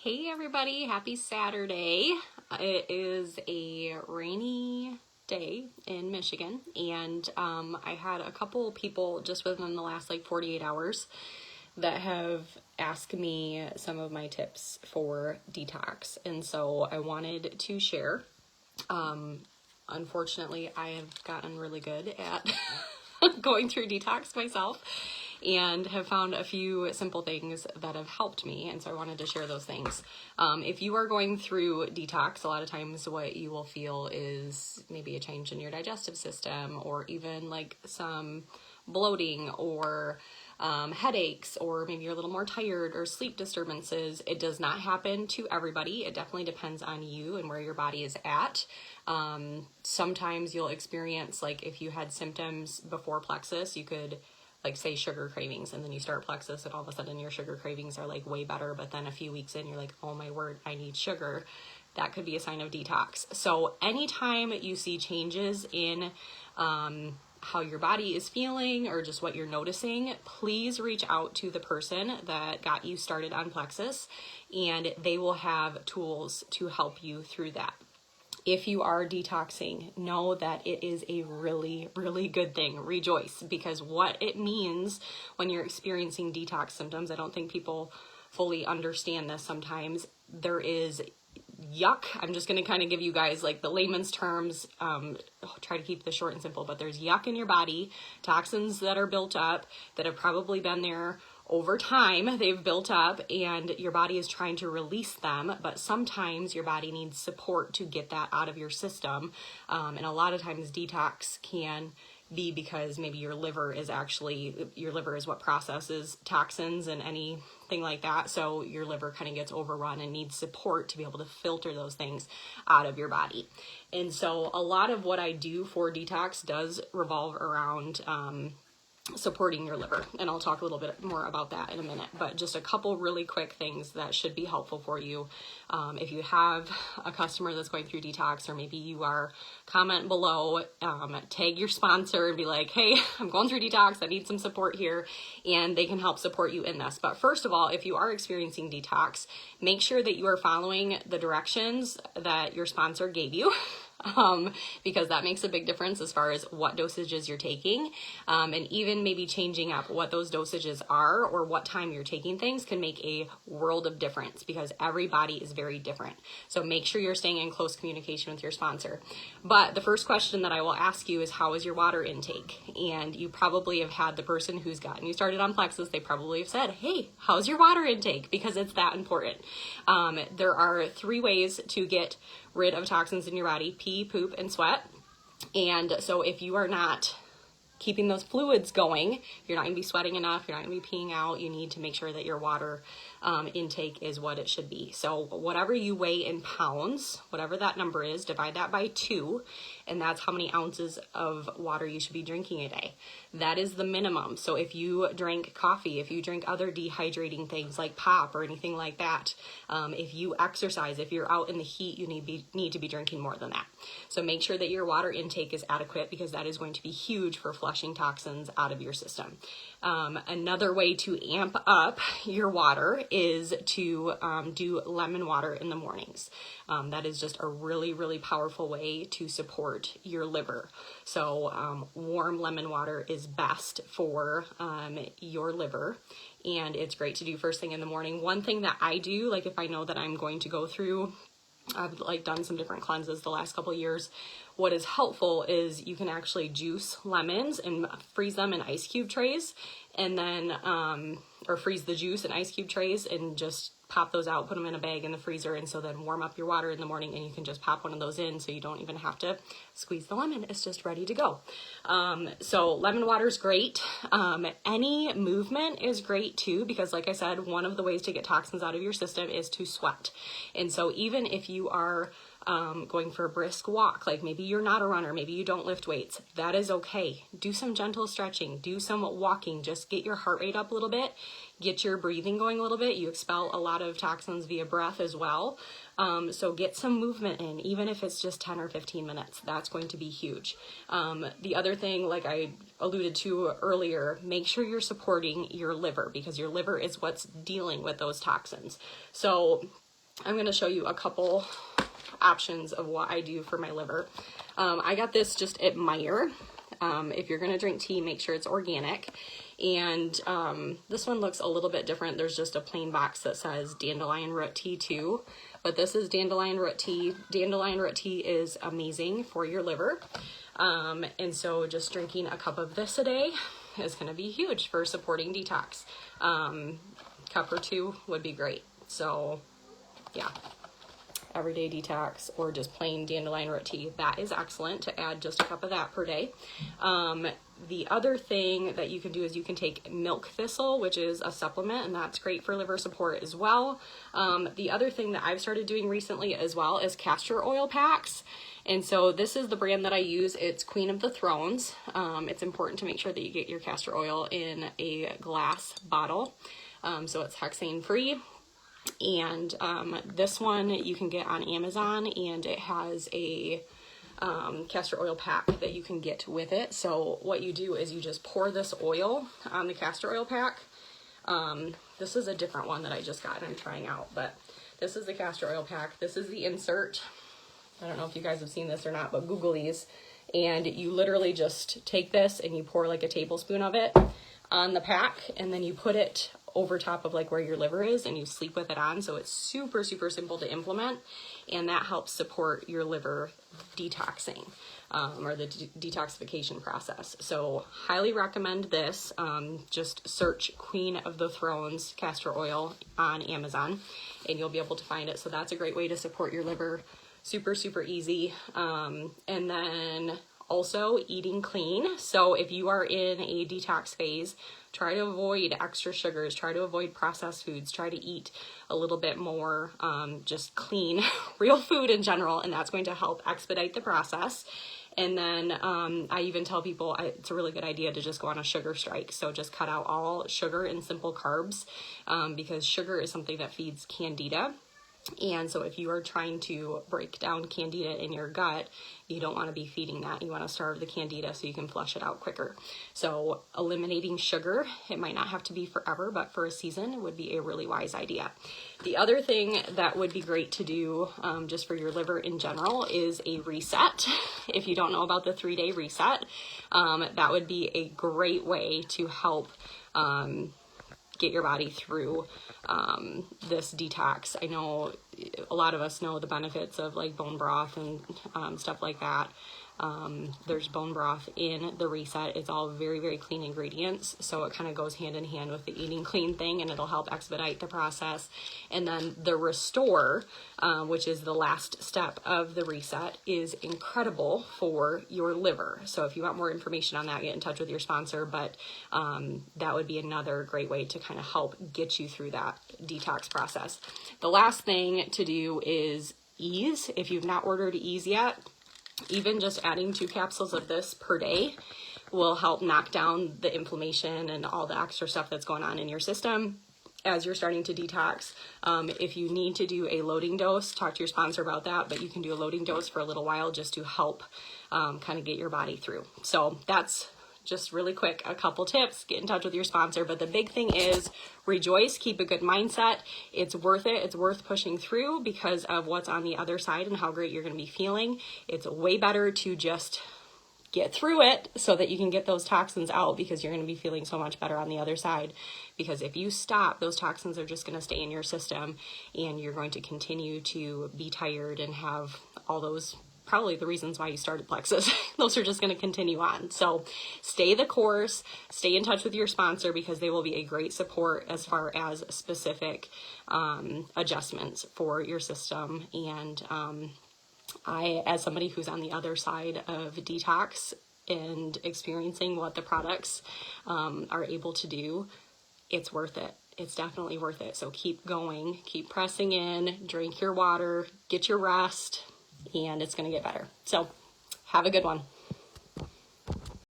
Hey everybody, happy Saturday. It is a rainy day in Michigan, and I had a couple people just within the last 48 hours that have asked me some of my tips for detox, and so I wanted to share. Unfortunately, I have gotten really good at going through detox myself and have found a few simple things that have helped me, and so I wanted to share those things. If you are going through detox, a lot of times what you will feel is maybe a change in your digestive system, or even like some bloating or headaches, or maybe you're a little more tired, or sleep disturbances. It does not happen to everybody. It definitely depends on you and where your body is at. Sometimes you'll experience, like if you had symptoms before plexus, you could say sugar cravings, and then you start plexus and all of a sudden your sugar cravings are way better, but then a few weeks in you're like, oh my word, I need sugar. That could be a sign of detox. So anytime you see changes in how your body is feeling or just what you're noticing, please reach out to the person that got you started on plexus, and they will have tools to help you through that. If you are detoxing, know that it is a really, really good thing. Rejoice, because what it means when you're experiencing detox symptoms, I don't think people fully understand this sometimes. There is yuck. I'm just going to kind of give you guys the layman's terms, try to keep this short and simple, but there's yuck in your body, toxins that are built up that have probably been there over time. They've built up and your body is trying to release them, but sometimes your body needs support to get that out of your system. And a lot of times detox can be because maybe your liver is what processes toxins and anything like that. So your liver kind of gets overrun and needs support to be able to filter those things out of your body. And so a lot of what I do for detox does revolve around supporting your liver, and I'll talk a little bit more about that in a minute, but just a couple really quick things that should be helpful for you. If you have a customer that's going through detox, or maybe you are, comment below, tag your sponsor and be like, hey, I'm going through detox, I need some support here, and they can help support you in this. But first of all, if you are experiencing detox, make sure that you are following the directions that your sponsor gave you. Because that makes a big difference as far as what dosages you're taking, and even maybe changing up what those dosages are or what time you're taking things can make a world of difference, because every body is very different. So make sure you're staying in close communication with your sponsor. But the first question that I will ask you is, how is your water intake? And you probably have had the person who's gotten you started on plexus, they probably have said, hey, how's your water intake? Because it's that important. There are 3 ways to get rid of toxins in your body: pee, poop, and sweat. And so if you are not keeping those fluids going, you're not going to be sweating enough, you're not going to be peeing out. You need to make sure that your water intake is what it should be. So whatever you weigh in pounds, whatever that number is, divide that by 2, and that's how many ounces of water you should be drinking a day. That is the minimum. So if you drink coffee, if you drink other dehydrating things like pop or anything like that, if you exercise, if you're out in the heat, you need to be drinking more than that. So make sure that your water intake is adequate, because that is going to be huge for flushing toxins out of your system. Another way to amp up your water is to do lemon water in the mornings. That is just a really, really powerful way to support your liver. So warm lemon water is best for your liver, and it's great to do first thing in the morning. One thing that I do, if I know that I'm going to go through, I've done some different cleanses the last couple of years. What is helpful is you can actually juice lemons and freeze them in ice cube trays, and then or freeze the juice in ice cube trays and just pop those out, put them in a bag in the freezer, and so then warm up your water in the morning, and you can just pop one of those in, so you don't even have to squeeze the lemon. It's just ready to go. So lemon water is great. Any movement is great too, because like I said, one of the ways to get toxins out of your system is to sweat. And so even if you are going for a brisk walk, maybe you're not a runner, maybe you don't lift weights, that is okay. Do some gentle stretching, do some walking, just get your heart rate up a little bit, get your breathing going a little bit. You expel a lot of toxins via breath as well. So get some movement in, even if it's just 10 or 15 minutes, that's going to be huge. The other thing, like I alluded to earlier, make sure you're supporting your liver, because your liver is what's dealing with those toxins. So I'm going to show you a couple options of what I do for my liver. I got this just at Meijer. If you're going to drink tea, make sure it's organic. And this one looks a little bit different. There's just a plain box that says dandelion root tea too, but this is dandelion root tea. Dandelion root tea is amazing for your liver. And so just drinking a cup of this a day is going to be huge for supporting detox. Cup or two would be great. So yeah, everyday detox or just plain dandelion root tea, that is excellent to add just a cup of that per day. The other thing that you can do is you can take milk thistle, which is a supplement, and that's great for liver support as well. The other thing that I've started doing recently as well is castor oil packs. And so this is the brand that I use. It's Queen of the Thrones. It's important to make sure that you get your castor oil in a glass bottle. So it's hexane free. And this one you can get on Amazon, and it has a castor oil pack that you can get with it. So what you do is you just pour this oil on the castor oil pack. This is a different one that I just got and I'm trying out, but this is the castor oil pack. This is the insert. I don't know if you guys have seen this or not, but Google these. And you literally just take this and you pour like a tablespoon of it on the pack, and then you put it over top of like where your liver is and you sleep with it on. So it's super, super simple to implement, and that helps support your liver detoxing or the detoxification process. So highly recommend this. Just search Queen of the Thrones castor oil on Amazon and you'll be able to find it. So that's a great way to support your liver. Super, super easy. And then also eating clean. So if you are in a detox phase, try to avoid extra sugars, try to avoid processed foods, try to eat a little bit more just clean, real food in general, and that's going to help expedite the process. And then I even tell people it's a really good idea to just go on a sugar strike. So just cut out all sugar and simple carbs because sugar is something that feeds candida. And so if you are trying to break down candida in your gut, you don't want to be feeding that. You want to starve the candida so you can flush it out quicker. So eliminating sugar, it might not have to be forever, but for a season would be a really wise idea. The other thing that would be great to do just for your liver in general is a reset. If you don't know about the 3-day reset, that would be a great way to help get your body through this detox. I know a lot of us know the benefits of like bone broth and stuff like that. There's bone broth in the reset. It's all very, very clean ingredients. So it kind of goes hand in hand with the eating clean thing, and it'll help expedite the process. And then the restore, which is the last step of the reset, is incredible for your liver. So if you want more information on that, get in touch with your sponsor, but that would be another great way to kind of help get you through that detox process. The last thing to do is ease. If you've not ordered ease yet, even just adding 2 capsules of this per day will help knock down the inflammation and all the extra stuff that's going on in your system as you're starting to detox. If you need to do a loading dose, talk to your sponsor about that, but you can do a loading dose for a little while just to help kind of get your body through. So that's just really quick, a couple tips. Get in touch with your sponsor, but the big thing is rejoice, keep a good mindset. It's worth it. It's worth pushing through because of what's on the other side and how great you're going to be feeling. It's way better to just get through it so that you can get those toxins out, because you're going to be feeling so much better on the other side. Because if you stop, those toxins are just going to stay in your system and you're going to continue to be tired and have all those probably the reasons why you started Plexus. Those are just going to continue on. So stay the course, stay in touch with your sponsor, because they will be a great support as far as specific adjustments for your system. And I, as somebody who's on the other side of detox and experiencing what the products are able to do, it's worth it. It's definitely worth it. So keep going, keep pressing in, drink your water, get your rest, and it's going to get better. So have a good one.